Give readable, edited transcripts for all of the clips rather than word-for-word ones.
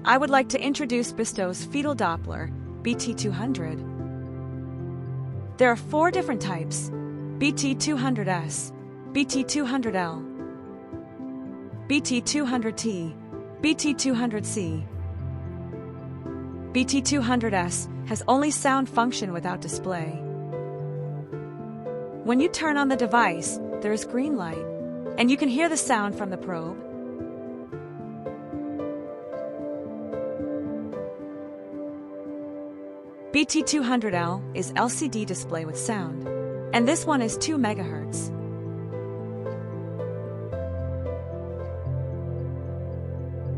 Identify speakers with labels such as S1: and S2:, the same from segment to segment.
S1: I would like to introduce Bistos Fetal Doppler, BT-200. There are 4 different types: BT-200S, BT-200L, BT-200T, BT-200C. BT-200S has only sound function without display. When you turn on the device, there is green light, and you can hear the sound from the probe. BT-200L is LCD display with sound, and this one is 2 MHz.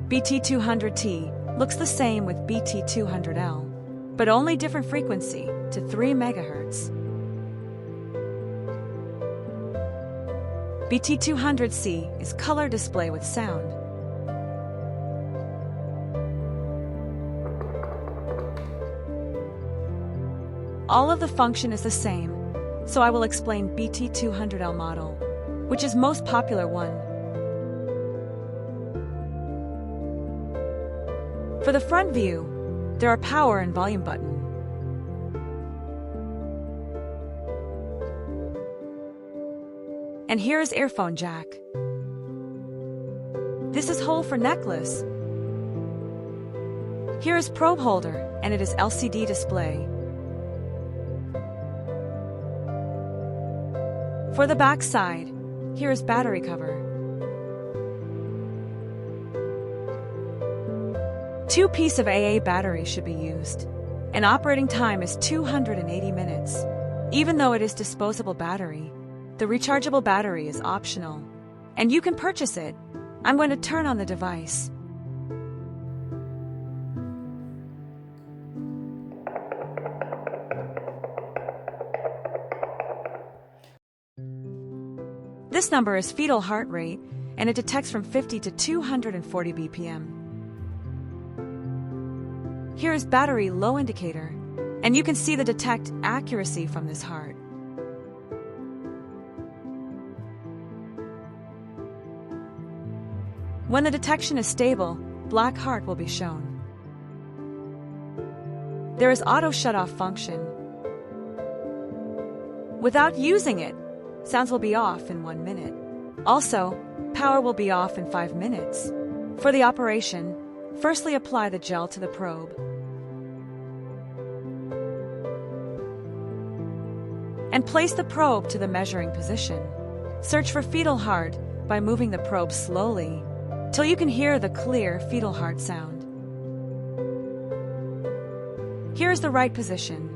S1: BT-200T looks the same with BT-200L, but only different frequency to 3 MHz. BT-200C is color display with sound. All of the function is the same, so I will explain BT-200L model, which is most popular one. For the front view, there are power and volume button. And here is earphone jack. This is hole for necklace. Here is probe holder, and it is LCD display. For the back side, here is battery cover. 2 pieces of AA battery should be used. An operating time is 280 minutes. Even though it is disposable battery, the rechargeable battery is optional, and you can purchase it. I'm going to turn on the device. This number is fetal heart rate, and it detects from 50 to 240 BPM. Here is battery low indicator, and you can see the detect accuracy from this heart. When the detection is stable, black heart will be shown. There is auto shut-off function. Without using it, sounds will be off in 1 minute. Also, power will be off in 5 minutes. For the operation, firstly apply the gel to the probe. And place the probe to the measuring position. Search for fetal heart by moving the probe slowly till you can hear the clear fetal heart sound. Here is the right position.